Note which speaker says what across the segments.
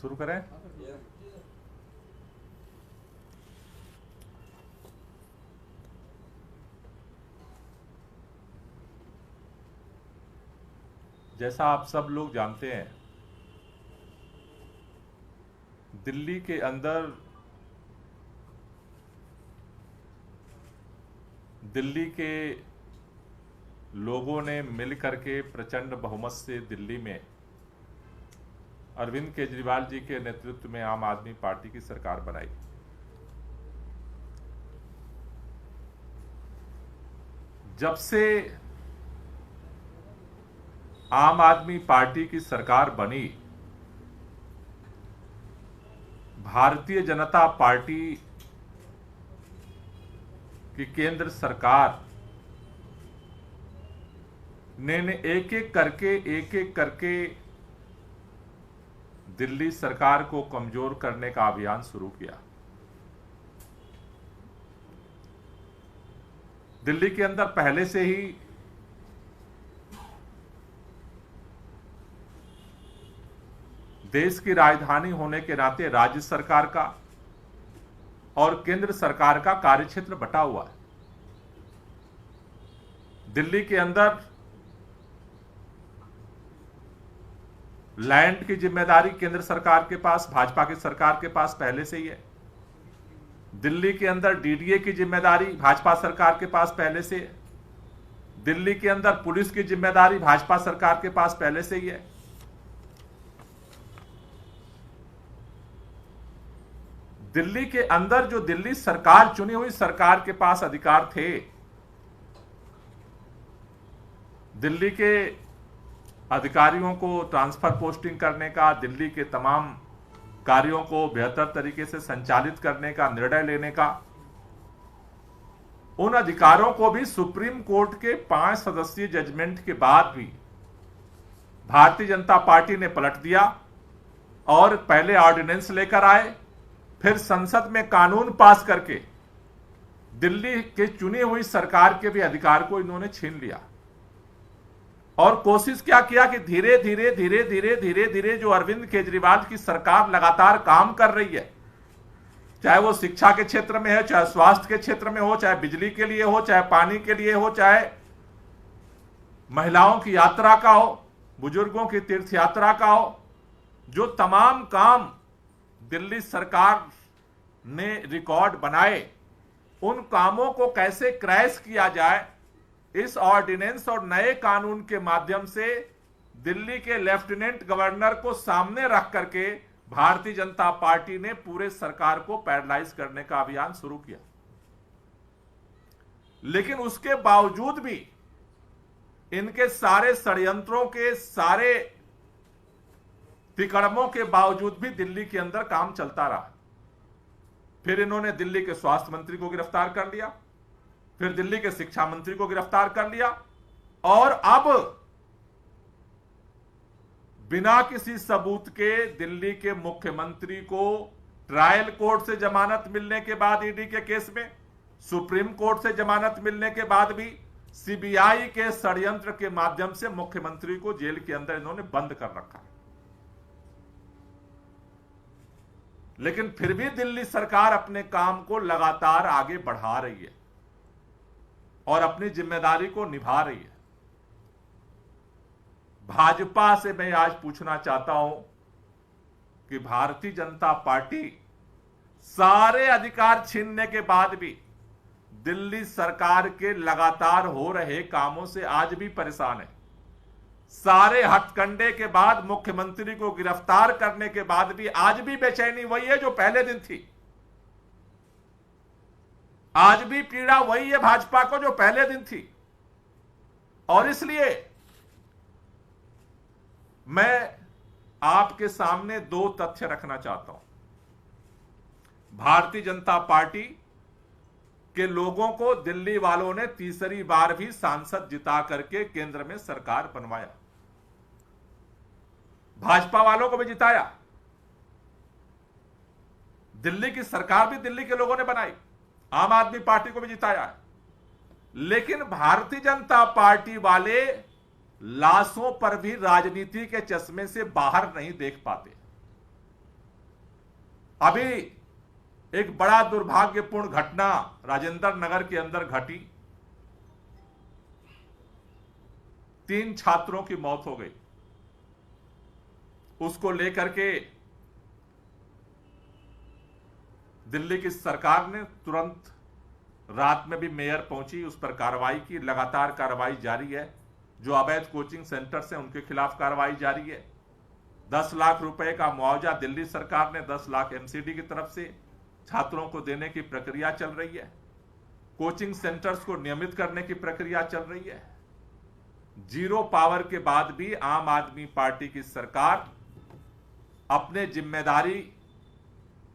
Speaker 1: शुरू करें। जैसा आप सब लोग जानते हैं, दिल्ली के अंदर दिल्ली के लोगों ने मिल करके प्रचंड बहुमत से दिल्ली में अरविंद केजरीवाल जी के नेतृत्व में आम आदमी पार्टी की सरकार बनाई। जब से आम आदमी पार्टी की सरकार बनी, भारतीय जनता पार्टी की केंद्र सरकार ने एक एक करके दिल्ली सरकार को कमजोर करने का अभियान शुरू किया। दिल्ली के अंदर पहले से ही देश की राजधानी होने के नाते राज्य सरकार का और केंद्र सरकार का कार्यक्षेत्र बटा हुआ है। दिल्ली के अंदर लैंड की जिम्मेदारी केंद्र सरकार के पास, भाजपा की सरकार के पास पहले से ही है। दिल्ली के अंदर डीडीए की जिम्मेदारी भाजपा सरकार के पास पहले से है। दिल्ली के अंदर पुलिस की जिम्मेदारी भाजपा सरकार के पास पहले से ही है। दिल्ली के अंदर जो दिल्ली सरकार, चुनी हुई सरकार के पास अधिकार थे, दिल्ली के अधिकारियों को ट्रांसफर पोस्टिंग करने का, दिल्ली के तमाम कार्यों को बेहतर तरीके से संचालित करने का, निर्णय लेने का, उन अधिकारों को भी सुप्रीम कोर्ट के 5 सदस्यीय जजमेंट के बाद भी भारतीय जनता पार्टी ने पलट दिया और पहले ऑर्डिनेंस लेकर आए, फिर संसद में कानून पास करके दिल्ली के चुनी हुई सरकार के भी अधिकार को इन्होंने छीन लिया। और कोशिश क्या किया कि धीरे धीरे जो अरविंद केजरीवाल की सरकार लगातार काम कर रही है, चाहे वो शिक्षा के क्षेत्र में है, चाहे स्वास्थ्य के क्षेत्र में हो, चाहे बिजली के लिए हो, चाहे पानी के लिए हो, चाहे महिलाओं की यात्रा का हो, बुजुर्गों की तीर्थ यात्रा का हो, जो तमाम काम दिल्ली सरकार ने रिकॉर्ड बनाए, उन कामों को कैसे क्रैश किया जाए, इस ऑर्डिनेंस और नए कानून के माध्यम से दिल्ली के लेफ्टिनेंट गवर्नर को सामने रख करके भारतीय जनता पार्टी ने पूरे सरकार को पैरालाइज करने का अभियान शुरू किया। लेकिन उसके बावजूद भी, इनके सारे षड्यंत्रों के, सारे तिकड़मों के बावजूद भी दिल्ली के अंदर काम चलता रहा। फिर इन्होंने दिल्ली के स्वास्थ्य मंत्री को गिरफ्तार कर लिया, फिर दिल्ली के शिक्षा मंत्री को गिरफ्तार कर लिया, और अब बिना किसी सबूत के दिल्ली के मुख्यमंत्री को ट्रायल कोर्ट से जमानत मिलने के बाद, ईडी के केस में सुप्रीम कोर्ट से जमानत मिलने के बाद भी सीबीआई के षड्यंत्र के माध्यम से मुख्यमंत्री को जेल के अंदर इन्होंने बंद कर रखा है। लेकिन फिर भी दिल्ली सरकार अपने काम को लगातार आगे बढ़ा रही है और अपनी जिम्मेदारी को निभा रही है। भाजपा से मैं आज पूछना चाहता हूं कि भारतीय जनता पार्टी सारे अधिकार छीनने के बाद भी दिल्ली सरकार के लगातार हो रहे कामों से आज भी परेशान है। सारे हथकंडे के बाद, मुख्यमंत्री को गिरफ्तार करने के बाद भी आज भी बेचैनी वही है जो पहले दिन थी। आज भी पीड़ा वही है भाजपा को जो पहले दिन थी। और इसलिए मैं आपके सामने 2 तथ्य रखना चाहता हूं। भारतीय जनता पार्टी के लोगों को दिल्ली वालों ने तीसरी बार भी सांसद जिता करके केंद्र में सरकार बनवाया। भाजपा वालों को भी जिताया। दिल्ली की सरकार भी दिल्ली के लोगों ने बनाई, आम आदमी पार्टी को भी जिताया है। लेकिन भारतीय जनता पार्टी वाले लाशों पर भी राजनीति के चश्मे से बाहर नहीं देख पाते। अभी एक बड़ा दुर्भाग्यपूर्ण घटना राजेंद्र नगर के अंदर घटी। 3 छात्रों की मौत हो गई। उसको लेकर के दिल्ली की सरकार ने तुरंत रात में भी मेयर पहुंची, उस पर कार्रवाई की। लगातार कार्रवाई जारी है। जो अवैध कोचिंग सेंटर्स हैं उनके खिलाफ कार्रवाई जारी है। 10 लाख रुपए का मुआवजा दिल्ली सरकार ने 10 लाख एमसीडी की तरफ से छात्रों को देने की प्रक्रिया चल रही है। कोचिंग सेंटर्स को नियमित करने की प्रक्रिया चल रही है। जीरो पावर के बाद भी आम आदमी पार्टी की सरकार अपने जिम्मेदारी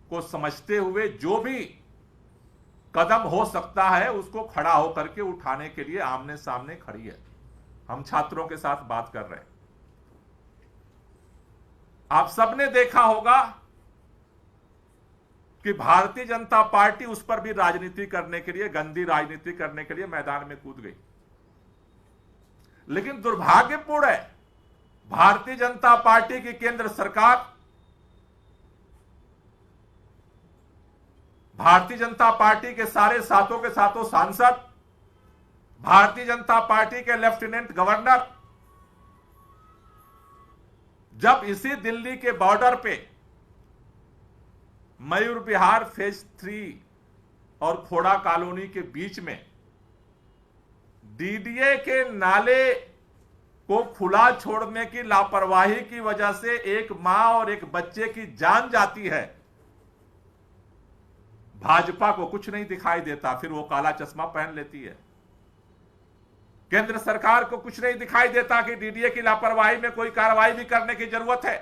Speaker 1: को समझते हुए जो भी कदम हो सकता है उसको खड़ा होकर के उठाने के लिए आमने सामने खड़ी है। हम छात्रों के साथ बात कर रहे हैं। आप सबने देखा होगा कि भारतीय जनता पार्टी उस पर भी राजनीति करने के लिए, गंदी राजनीति करने के लिए मैदान में कूद गई। लेकिन दुर्भाग्यपूर्ण है, भारतीय जनता पार्टी की केंद्र सरकार, भारतीय जनता पार्टी के सारे सातों के सातों सांसद, भारतीय जनता पार्टी के लेफ्टिनेंट गवर्नर जब इसी दिल्ली के बॉर्डर पे मयूर विहार फेज 3 और खोड़ा कॉलोनी के बीच में डीडीए के नाले को खुला छोड़ने की लापरवाही की वजह से एक मां और एक बच्चे की जान जाती है, भाजपा को कुछ नहीं दिखाई देता। फिर वो काला चश्मा पहन लेती है। केंद्र सरकार को कुछ नहीं दिखाई देता कि डीडीए की लापरवाही में कोई कार्रवाई भी करने की जरूरत है।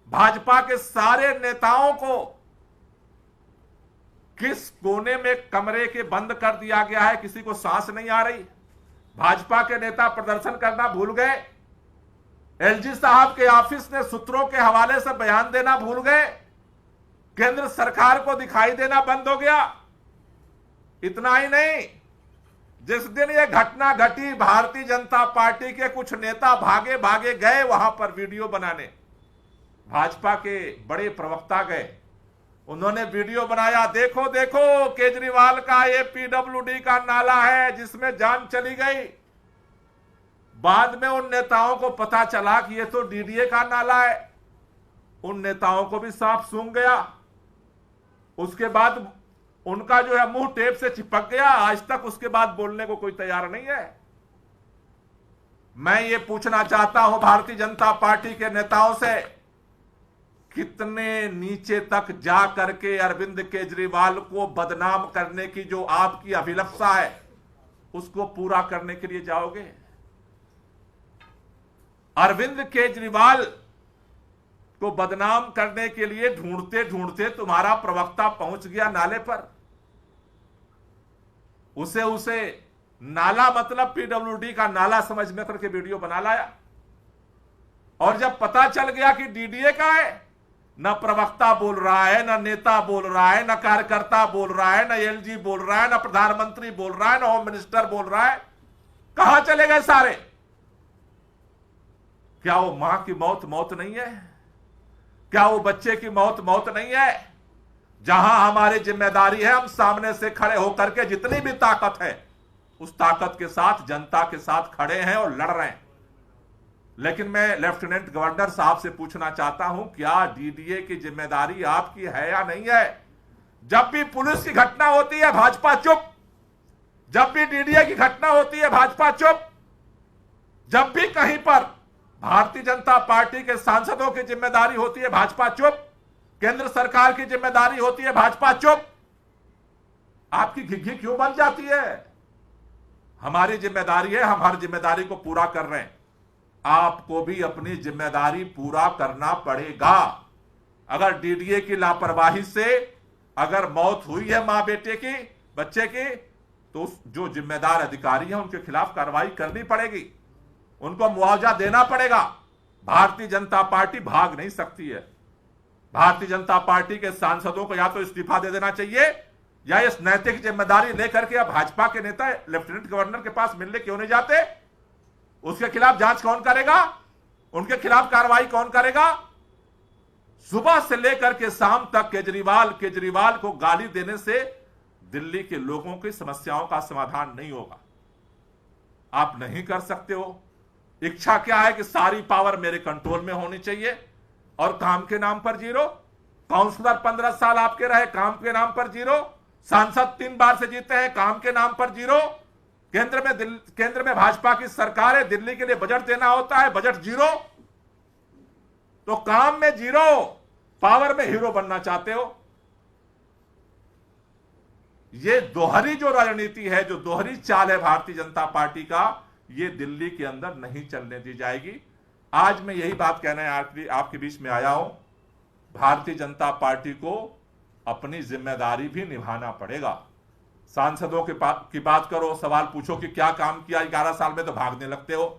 Speaker 1: भाजपा के सारे नेताओं को किस कोने में कमरे के बंद कर दिया गया है, किसी को सांस नहीं आ रही। भाजपा के नेता प्रदर्शन करना भूल गए। एलजी साहब के ऑफिस ने सूत्रों के हवाले से बयान देना भूल गए। केंद्र सरकार को दिखाई देना बंद हो गया। इतना ही नहीं, जिस दिन यह घटना घटी, भारतीय जनता पार्टी के कुछ नेता भागे भागे गए वहां पर वीडियो बनाने। भाजपा के बड़े प्रवक्ता गए, उन्होंने वीडियो बनाया, देखो देखो केजरीवाल का ये पीडब्ल्यूडी का नाला है जिसमें जान चली गई। बाद में उन नेताओं को पता चला कि ये तो डीडीए का नाला है। उन नेताओं को भी सांप सूंघ गया। उसके बाद उनका जो है मुंह टेप से चिपक गया। आज तक उसके बाद बोलने को कोई तैयार नहीं है। मैं ये पूछना चाहता हूं भारतीय जनता पार्टी के नेताओं से, कितने नीचे तक जा करके अरविंद केजरीवाल को बदनाम करने की जो आपकी अभिलाषा है उसको पूरा करने के लिए जाओगे? अरविंद केजरीवाल को बदनाम करने के लिए ढूंढते ढूंढते तुम्हारा प्रवक्ता पहुंच गया नाले पर। उसे नाला मतलब पीडब्ल्यूडी का नाला समझ में करके वीडियो बना लाया। और जब पता चल गया कि डीडीए का है, न प्रवक्ता बोल रहा है, न नेता बोल रहा है, न कार्यकर्ता बोल रहा है, न एलजी बोल रहा है, न प्रधानमंत्री बोल रहा है, न होम मिनिस्टर बोल रहा है, कहां चले गए सारे? क्या वो मां की मौत मौत नहीं है? क्या वो बच्चे की मौत मौत नहीं है? जहां हमारी जिम्मेदारी है, हम सामने से खड़े होकर के जितनी भी ताकत है उस ताकत के साथ जनता के साथ खड़े हैं और लड़ रहे हैं। लेकिन मैं लेफ्टिनेंट गवर्नर साहब से पूछना चाहता हूं, क्या डीडीए की जिम्मेदारी आपकी है या नहीं है? जब भी पुलिस की घटना होती है भाजपा चुप, जब भी डीडीए की घटना होती है भाजपा चुप, जब भी कहीं पर भारतीय जनता पार्टी के सांसदों की जिम्मेदारी होती है भाजपा चुप, केंद्र सरकार की जिम्मेदारी होती है भाजपा चुप। आपकी घिघी क्यों बन जाती है? हमारी जिम्मेदारी है, हम हर जिम्मेदारी को पूरा कर रहे हैं। आपको भी अपनी जिम्मेदारी पूरा करना पड़ेगा। अगर डीडीए की लापरवाही से अगर मौत हुई है मां बेटे की, बच्चे की, तो जो जिम्मेदार अधिकारी हैं उनके खिलाफ कार्रवाई करनी पड़ेगी, उनको मुआवजा देना पड़ेगा। भारतीय जनता पार्टी भाग नहीं सकती है। भारतीय जनता पार्टी के सांसदों को या तो इस्तीफा दे देना चाहिए या इस नैतिक जिम्मेदारी लेकर के भाजपा के नेता लेफ्टिनेंट गवर्नर के पास मिलने क्यों नहीं जाते? उसके खिलाफ जांच कौन करेगा? उनके खिलाफ कार्रवाई कौन करेगा? सुबह से लेकर के शाम तक केजरीवाल को गाली देने से दिल्ली के लोगों की समस्याओं का समाधान नहीं होगा। आप नहीं कर सकते हो। इच्छा क्या है कि सारी पावर मेरे कंट्रोल में होनी चाहिए और काम के नाम पर जीरो। काउंसलर 15 साल आपके रहे, काम के नाम पर जीरो। सांसद 3 बार से जीते हैं, काम के नाम पर जीरो। केंद्र में भाजपा की सरकार है, दिल्ली के लिए बजट देना होता है, बजट जीरो। तो काम में जीरो, पावर में हीरो बनना चाहते हो। ये दोहरी जो राजनीति है, जो दोहरी चाल है भारतीय जनता पार्टी का, ये दिल्ली के अंदर नहीं चलने दी जाएगी। आज मैं यही बात कहने आपके बीच में आया हूं। भारतीय जनता पार्टी को अपनी जिम्मेदारी भी निभाना पड़ेगा। सांसदों की बात करो, सवाल पूछो कि क्या काम किया 11 साल में, तो भागने लगते हो।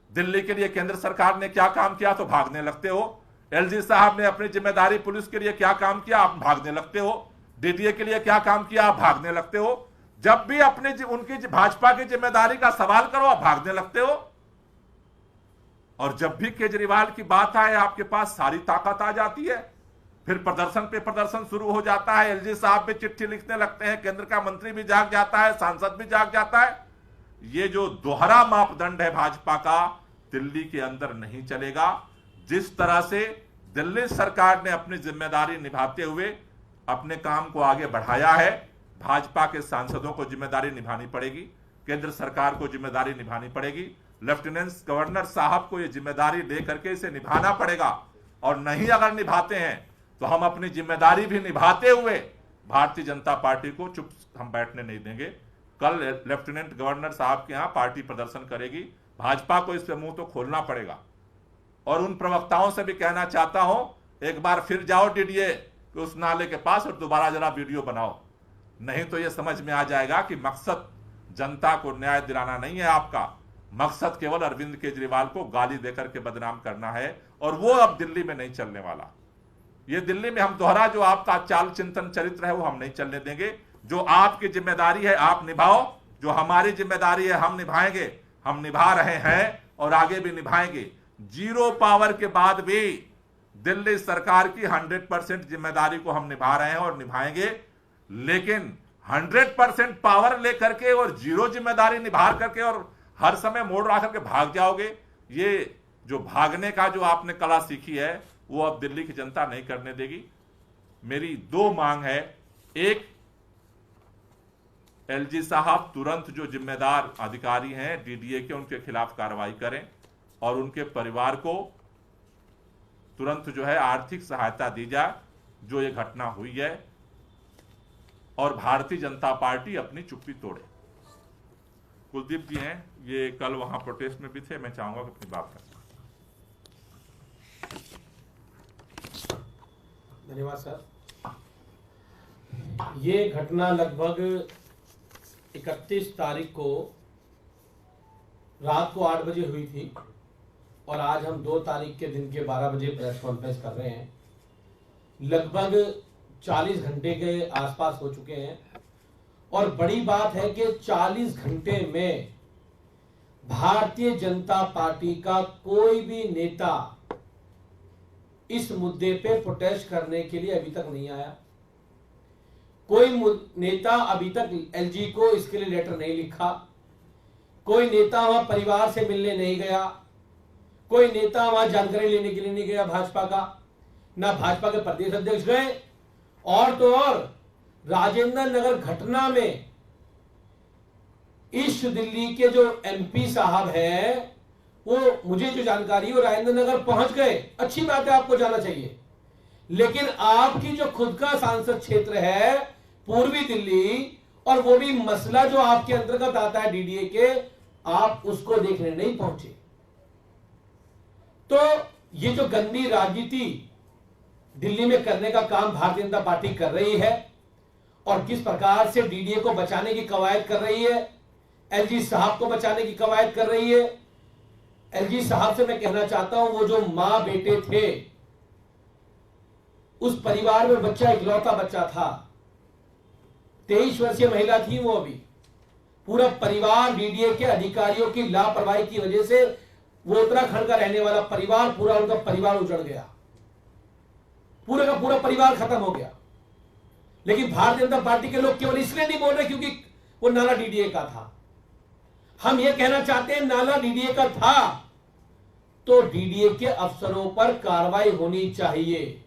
Speaker 1: दिल्ली के लिए केंद्र सरकार ने क्या काम किया, तो भागने लगते हो। एलजी साहब ने अपनी जिम्मेदारी पुलिस के लिए क्या काम किया, आप भागने लगते हो। डीडीए के लिए क्या काम किया, आप भागने लगते हो। जब भी उनकी भाजपा की जिम्मेदारी का सवाल करो, आप भागने लगते हो। और जब भी केजरीवाल की बात आए, आपके पास सारी ताकत आ जाती है। फिर प्रदर्शन पे प्रदर्शन शुरू हो जाता है। एलजी साहब भी चिट्ठी लिखने लगते हैं, केंद्र का मंत्री भी जाग जाता है, सांसद भी जाग जाता है। ये जो दोहरा मापदंड है भाजपा का, दिल्ली के अंदर नहीं चलेगा। जिस तरह से दिल्ली सरकार ने अपनी जिम्मेदारी निभाते हुए अपने काम को आगे बढ़ाया है, भाजपा के सांसदों को जिम्मेदारी निभानी पड़ेगी, केंद्र सरकार को जिम्मेदारी निभानी पड़ेगी, लेफ्टिनेंट गवर्नर साहब को यह जिम्मेदारी लेकर के इसे निभाना पड़ेगा। और नहीं अगर निभाते हैं तो हम अपनी जिम्मेदारी भी निभाते हुए भारतीय जनता पार्टी को चुप हम बैठने नहीं देंगे। कल लेफ्टिनेंट गवर्नर साहब के यहां पार्टी प्रदर्शन करेगी। भाजपा को इस पे मुंह तो खोलना पड़ेगा। और उन प्रवक्ताओं से भी कहना चाहता हूं, एक बार फिर जाओ डीडीए कि उस नाले के पास और दोबारा जरा वीडियो बनाओ। नहीं तो यह समझ में आ जाएगा कि मकसद जनता को न्याय दिलाना नहीं है आपका, मकसद केवल अरविंद केजरीवाल को गाली देकर के बदनाम करना है। और वो अब दिल्ली में नहीं चलने वाला। ये दिल्ली में हम दोहरा जो आपका चाल चिंतन चरित्र है वो हम नहीं चलने देंगे। जो आपकी जिम्मेदारी है आप निभाओ, जो हमारी जिम्मेदारी है हम निभाएंगे, हम निभा रहे हैं और आगे भी निभाएंगे। जीरो पावर के बाद भी दिल्ली सरकार की 100% जिम्मेदारी को हम निभा रहे हैं और निभाएंगे। लेकिन 100% पावर लेकर के और जीरो जिम्मेदारी निभा करके और हर समय मोड़ रखा करके भाग जाओगे, ये जो भागने का जो आपने कला सीखी है वो अब दिल्ली की जनता नहीं करने देगी। मेरी 2 मांग है। एक, एलजी साहब तुरंत जो जिम्मेदार अधिकारी हैं डीडीए के, उनके खिलाफ कार्रवाई करें और उनके परिवार को तुरंत जो है आर्थिक सहायता दी जाए जो ये घटना हुई है। और भारतीय जनता पार्टी अपनी चुप्पी तोड़े। कुलदीप जी हैं, ये कल वहां प्रोटेस्ट में भी थे, मैं चाहूंगा कि अपनी बात करें।
Speaker 2: धन्यवाद सर। ये घटना लगभग 31 तारीख को रात को 8 बजे हुई थी और आज हम 2 तारीख के दिन के 12 बजे प्रेस कॉन्फ्रेंस कर रहे हैं। लगभग 40 घंटे के आसपास हो चुके हैं। और बड़ी बात है कि 40 घंटे में भारतीय जनता पार्टी का कोई भी नेता इस मुद्दे पे प्रोटेस्ट करने के लिए अभी तक नहीं आया। कोई नेता अभी तक एलजी को इसके लिए लेटर नहीं लिखा। कोई नेता वहां परिवार से मिलने नहीं गया। कोई नेता वहां जानकारी लेने के लिए नहीं गया भाजपा का। ना भाजपा के प्रदेश अध्यक्ष गए। और तो और राजेंद्र नगर घटना में ईस्ट दिल्ली के जो एमपी साहब हैं, वो मुझे जो जानकारी वो राजेंद्र नगर पहुंच गए। अच्छी बात है, आपको जाना चाहिए। लेकिन आपकी जो खुद का सांसद क्षेत्र है पूर्वी दिल्ली, और वो भी मसला जो आपके अंतर्गत आता है डीडीए के, आप उसको देखने नहीं पहुंचे। तो ये जो गंदी राजनीति दिल्ली में करने का काम भारतीय जनता पार्टी कर रही है और किस प्रकार से डीडीए को बचाने की कवायद कर रही है, एलजी साहब को बचाने की कवायद कर रही है। एलजी साहब से मैं कहना चाहता हूं, वो जो मां बेटे थे, उस परिवार में बच्चा इकलौता बच्चा था, 23 वर्षीय महिला थी वो। अभी पूरा परिवार डीडीए के अधिकारियों की लापरवाही की वजह से, वो उत्तराखंड का रहने वाला परिवार, पूरा उनका परिवार उजड़ गया। पूरे का पूरा परिवार खत्म हो गया। लेकिन भारतीय जनता पार्टी के लोग केवल इसलिए नहीं बोल रहे क्योंकि वो नाला डीडीए का था। हम ये कहना चाहते हैं नाला डीडीए का था तो डीडीए के अफसरों पर कार्रवाई होनी चाहिए।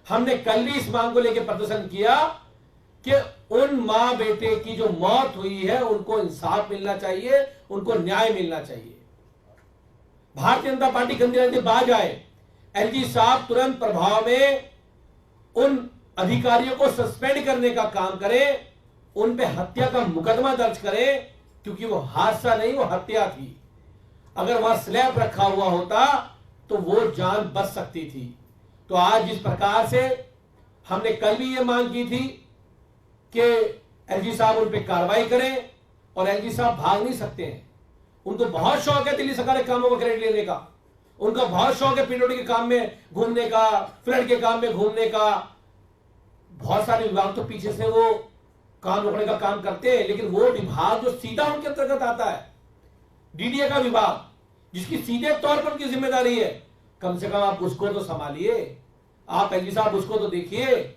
Speaker 2: हमने कल भी इस मांग को लेकर प्रदर्शन किया कि उन मां बेटे की जो मौत हुई है उनको इंसाफ मिलना चाहिए, उनको न्याय मिलना चाहिए। भारतीय जनता पार्टी गंदी नीति बाज आए, एलजी साहब तुरंत प्रभाव में उन अधिकारियों को सस्पेंड करने का काम करें, उन पे हत्या का मुकदमा दर्ज करें, क्योंकि वो हादसा नहीं वो हत्या थी। अगर वहां स्लैब रखा हुआ होता तो वो जान बच सकती थी। तो आज जिस प्रकार से हमने कल भी ये मांग की थी कि एलजी साहब उन पे कार्रवाई करें, और एलजी साहब भाग नहीं सकते हैं। उनको बहुत शौक है दिल्ली सरकार के कामों का क्रेडिट लेने का, उनका बहुत शौक है पीडब्ल्यूडी के काम में घूमने का, फ्लड के काम में घूमने का। बहुत सारे विभाग तो पीछे से वो काम रोकने का काम करते हैं, लेकिन वो विभाग जो सीधा उनके अंतर्गत आता है, डीडीए का विभाग, जिसकी सीधे तौर पर उनकी जिम्मेदारी है, कम से कम आप उसको तो संभालिए। आप एलजी साहब उसको तो देखिए,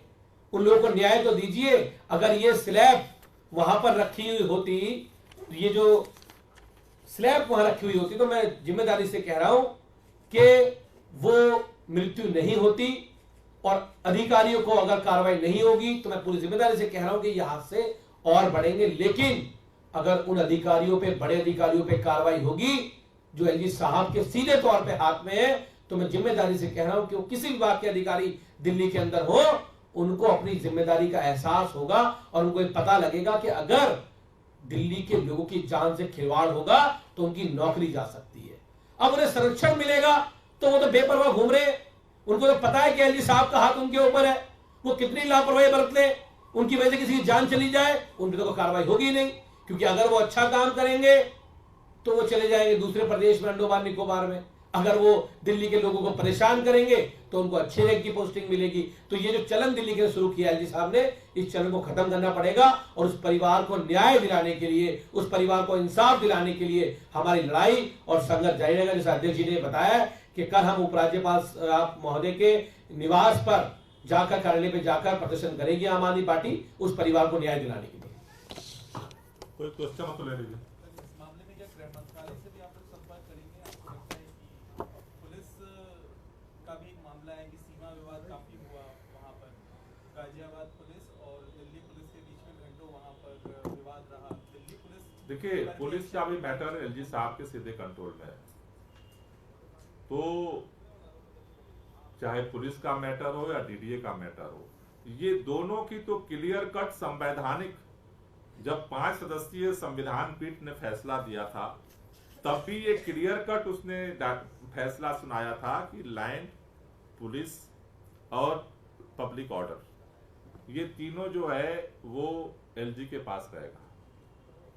Speaker 2: उन लोगों को न्याय तो दीजिए। अगर ये स्लैब वहां पर रखी हुई होती, ये जो स्लैब वहां रखी हुई होती, तो मैं जिम्मेदारी से कह रहा हूं कि वो मृत्यु नहीं होती, और अधिकारियों को अगर कार्रवाई नहीं होगी तो मैं पूरी जिम्मेदारी से कह रहा हूं कि ये हादसे और बढ़ेंगे। लेकिन अगर उन अधिकारियों पे, बड़े अधिकारियों पे कार्रवाई होगी जो एलजी साहब के सीधे तौर पे हाथ में है, तो मैं जिम्मेदारी से कह रहा हूं कि वो किसी विभाग के अधिकारी दिल्ली के अंदर हो, उनको अपनी जिम्मेदारी का एहसास होगा और उनको पता लगेगा कि अगर दिल्ली के लोगों की जान से खिलवाड़ होगा तो उनकी नौकरी जा सकती है। अब उन्हें संरक्षण मिलेगा तो वो तो बेपरवाह घूम रहे, उनको तो पता है कि एलजी साहब का हाथ उनके ऊपर है, वो कितनी लापरवाही बरत ले, उनकी वजह से किसी की जान चली जाए, उन पर तो कार्रवाई होगी नहीं। क्योंकि अगर वो अच्छा काम करेंगे तो वो चले जाएंगे दूसरे प्रदेश में, अंडोमान निकोबार में। अगर वो दिल्ली के लोगों को परेशान करेंगे तो उनको अच्छे रैंक की पोस्टिंग मिलेगी। तो ये जो चलन दिल्ली के शुरू किया एलजी साहब ने, इस चलन को खत्म करना पड़ेगा, और उस परिवार को न्याय दिलाने के लिए, उस परिवार को इंसाफ दिलाने के लिए हमारी लड़ाई और संघर्ष जारी रहेगा। जैसे अध्यक्ष जी ने बताया कि कल हम उपराज्यपाल महोदय के निवास पर जाकर, कार्यालय पे जाकर प्रदर्शन करेगी आम आदमी पार्टी, उस परिवार को न्याय दिलाने के लिए।
Speaker 1: कोई क्वेश्चन हो तो ले लीजिए।
Speaker 3: इस मामले में क्या गृह मंत्रालय से भी आप लोग संपर्क करेंगे? आपको लगता है कि पुलिस का भी एक मामला है कि सीमा विवाद काफी हुआ वहाँ पर, गाजियाबाद पुलिस और दिल्ली पुलिस के बीच में घंटों वहाँ पर विवाद रहा। दिल्ली पुलिस,
Speaker 1: देखिए, पुलिस का भी मैटर एलजी साहब के सीधे कंट्रोल में है, तो चाहे पुलिस का मैटर हो या डीडीए का मैटर हो, ये दोनों की तो क्लियर कट संवैधानिक, जब 5 सदस्यीय संविधान पीठ ने फैसला दिया था तब भी ये क्लियर कट उसने फैसला सुनाया था कि लैंड, पुलिस और पब्लिक ऑर्डर, ये तीनों जो है वो एलजी के पास रहेगा।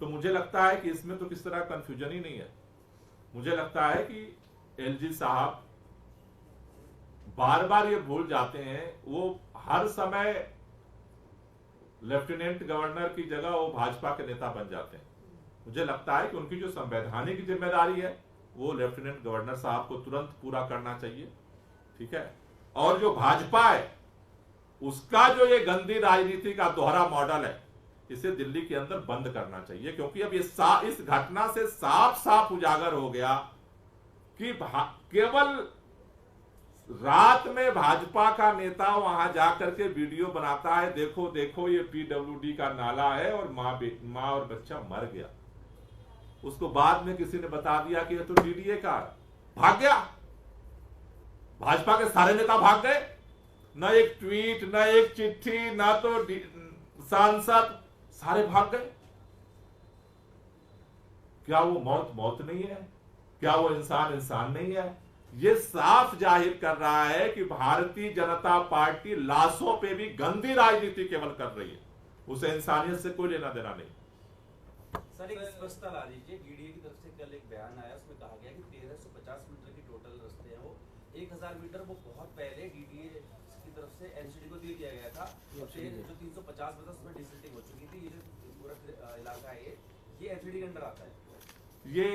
Speaker 1: तो मुझे लगता है कि इसमें तो किस तरह कंफ्यूजन ही नहीं है। मुझे लगता है कि एलजी साहब बार बार ये भूल जाते हैं, वो हर समय लेफ्टिनेंट गवर्नर की जगह वो भाजपा के नेता बन जाते हैं। मुझे लगता है कि उनकी जो संवैधानिक जिम्मेदारी है वो लेफ्टिनेंट गवर्नर साहब को तुरंत पूरा करना चाहिए, ठीक है। और जो भाजपा है उसका जो ये गंदी राजनीति का दोहरा मॉडल है, इसे दिल्ली के अंदर बंद करना चाहिए, क्योंकि अब ये इस घटना से साफ साफ उजागर हो गया कि केवल रात में भाजपा का नेता वहां जाकर के वीडियो बनाता है, देखो देखो ये पीडब्ल्यूडी का नाला है और माँ और बच्चा मर गया। उसको बाद में किसी ने बता दिया कि ये तो डीडीए का, भाग गया। भाजपा के सारे नेता भाग गए, न एक ट्वीट, न एक चिट्ठी, न तो सांसद, सारे भाग गए। क्या वो मौत नहीं है? क्या वो इंसान नहीं है? ये साफ जाहिर कर रहा है कि भारतीय जनता पार्टी लाशों पे भी गंदी राजनीति केवल कर रही है, उसे इंसानियत से कोई लेना देना नहीं।
Speaker 4: सर एक स्पष्टता ला दीजिए, डीडीए की तरफ से कल एक बयान आया, उसमें कहा गया कि 1350 मीटर की टोटल रास्ते हैं, वो 1000 मीटर वो बहुत पहले डीडीए की तरफ से एनसीडी को दे दिया गया था। जो 350 मीटर उसमें डिसिल्टिंग हो चुकी थी। ये जो पूरा इलाका है ये एनसीडी के अंडर आता है।
Speaker 1: ये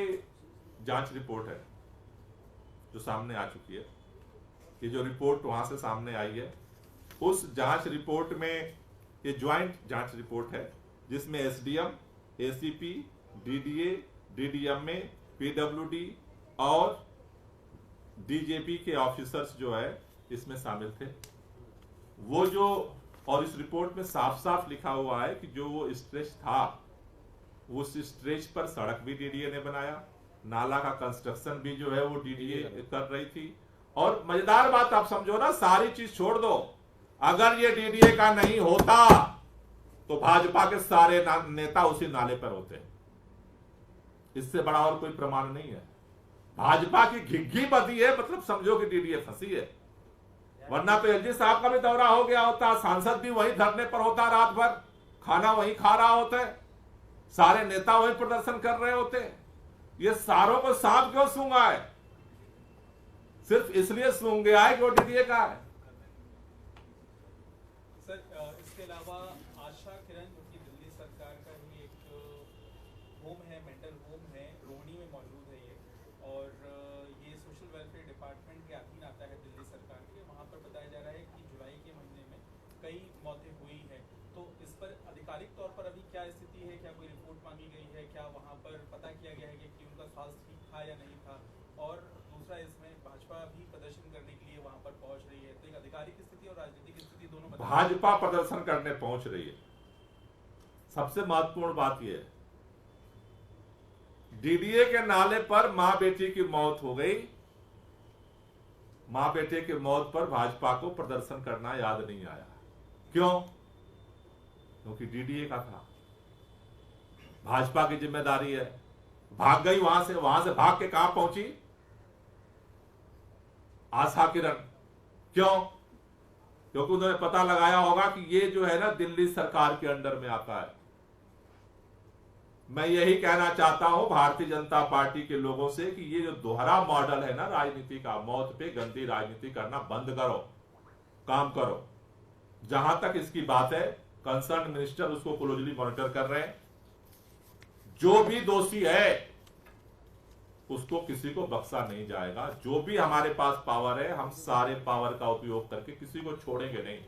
Speaker 1: जांच रिपोर्ट है जो सामने आ चुकी है। ये जो रिपोर्ट वहां से सामने आई है उस जांच रिपोर्ट में, ये ज्वाइंट जांच रिपोर्ट है जिसमें SDM, ACP, DDA, DDMA, PWD और डीजेपी के ऑफिसर्स जो है इसमें शामिल थे। वो जो, और इस रिपोर्ट में साफ साफ लिखा हुआ है कि जो वो स्ट्रेच था, उस स्ट्रेच पर सड़क भी डीडीए ने बनाया, नाला का कंस्ट्रक्शन भी जो है वो डीडीए कर रही थी। और मजेदार बात आप समझो ना, सारी चीज छोड़ दो, अगर ये डीडीए का नहीं होता तो भाजपा के सारे नेता उसी नाले पर होते। इससे बड़ा और कोई प्रमाण नहीं है। भाजपा की घिग्घी बदी है, मतलब समझो कि डीडीए फंसी है। वरना तो एलजी साहब का भी दौरा हो गया होता, सांसद भी वहीं धरने पर होता, रात भर खाना वहीं खा रहा होता है, सारे नेता वहीं प्रदर्शन कर रहे होते। ये सारों को सांप क्यों सूंघा है? सिर्फ इसलिए सूंघ गया है कि वो डीडीए का है।
Speaker 3: सर, इसके अलावा आशा किरण जो कि दिल्ली सरकार का ही एक होम है, मेंटल होम है, रोहिणी में मौजूद है ये, और ये सोशल वेलफेयर डिपार्टमेंट के अधीन आता है दिल्ली सरकार के। वहाँ पर बताया जा रहा है कि जुलाई के महीने में कई मौतें हुई हैं। तो इस पर आधिकारिक तौर पर अभी क्या स्थिति है? क्या कोई रिपोर्ट मांगी गई है? क्या वहाँ पर पता किया गया है कि उनका स्वास्थ्य ठीक था या नहीं था? और दूसरा, इसमें भाजपा भी प्रदर्शन करने के लिए वहाँ पर पहुँच रही है, तो एक आधिकारिक स्थिति और राजनीतिक स्थिति दोनों
Speaker 1: भाजपा प्रदर्शन करने पहुंच रही है। सबसे महत्वपूर्ण बात यह है, डीडीए के नाले पर मां बेटी की मौत हो गई। मां बेटे की मौत पर भाजपा को प्रदर्शन करना याद नहीं आया। क्यों? क्योंकि डीडीए का था, भाजपा की जिम्मेदारी है। भाग गई वहां से भाग के कहां पहुंची आशा किरण? क्यों? क्योंकि उन्होंने पता लगाया होगा कि ये जो है ना दिल्ली सरकार के अंडर में आता है। मैं यही कहना चाहता हूं भारतीय जनता पार्टी के लोगों से कि ये जो दोहरा मॉडल है ना राजनीति का, मौत पे गंदी राजनीति करना बंद करो, काम करो। जहां तक इसकी बात है, कंसर्न मिनिस्टर उसको क्लोजली मॉनिटर कर रहे हैं। जो भी दोषी है उसको किसी को बख्शा नहीं जाएगा। जो भी हमारे पास पावर है, हम सारे पावर का उपयोग करके किसी को छोड़ेंगे नहीं।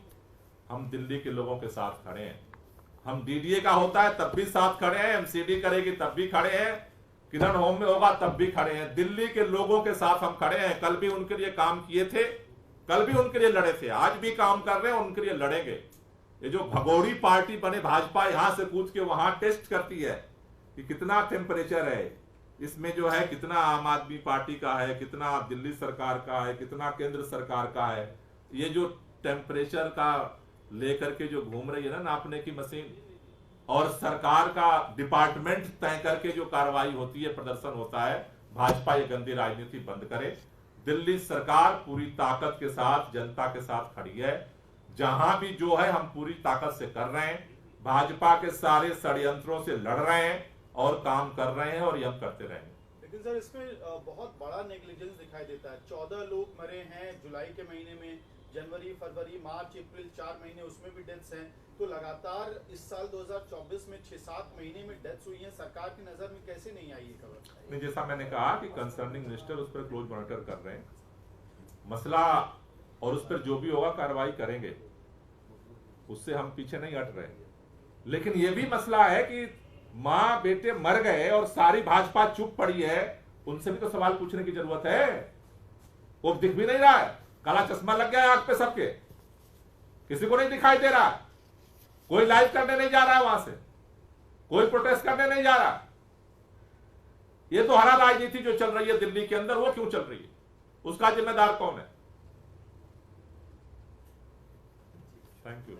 Speaker 1: हम दिल्ली के लोगों के साथ खड़े हैं। हम डीडीए का होता है तब भी साथ खड़े हैं, एमसीडी करेगी तब भी खड़े हैं, किरण होम में होगा तब भी खड़े हैं। दिल्ली के लोगों के साथ हम खड़े हैं। कल भी उनके लिए काम किए थे, कल भी उनके लिए लड़े थे, आज भी काम कर रहे हैं, उनके लिए लड़ेंगे। ये जो भगोड़ी पार्टी बने भाजपा, यहां से कूद के वहां टेस्ट करती है कि कितना टेम्परेचर है इसमें, जो है कितना आम आदमी पार्टी का है, कितना दिल्ली सरकार का है, कितना केंद्र सरकार का है। ये जो टेम्परेचर का लेकर के जो घूम रही है ना नापने की मशीन, और सरकार का डिपार्टमेंट तय करके जो कार्रवाई होती है, प्रदर्शन होता है, भाजपा ये गंदी राजनीति बंद करे। दिल्ली सरकार पूरी ताकत के साथ जनता के साथ खड़ी है। जहां भी जो है हम पूरी ताकत से कर रहे हैं, भाजपा के सारे षड्यंत्रों से लड़ रहे हैं और काम कर रहे हैं, और ये हम करते रहेंगे।
Speaker 5: लेकिन सर इसमें बहुत बड़ा नेग्लिजेंस दिखाई देता है। 14 लोग मरे हैं जुलाई के महीने में, जनवरी, फरवरी, मार्च, अप्रैल 4 महीने उसमें भी डेथ्स हैं। तो लगातार इस साल 2024 में 6-7 महीने में डेथ्स हुई हैं। सरकार की नजर में कैसे नहीं आई ये खबर?
Speaker 1: नहीं, जैसा मैंने कहा कि कंसर्निंग मिनिस्टर उस पर क्लोज मॉनिटर कर रहे हैं मसला, और उस पर जो भी होगा कार्रवाई करेंगे, उससे हम पीछे नहीं हट रहे। लेकिन यह भी मसला है कि मां बेटे मर गए और सारी भाजपा चुप पड़ी है, उनसे भी तो सवाल पूछने की जरूरत है। वो दिख भी नहीं रहा है, काला चश्मा लग गया है आंख पे सबके, किसी को नहीं दिखाई दे रहा। कोई लाइव करने नहीं जा रहा है, वहां से कोई प्रोटेस्ट करने नहीं जा रहा। ये तो हरा राजनीति जो चल रही है दिल्ली के अंदर, वो क्यों चल रही है? उसका जिम्मेदार कौन है? Thank you.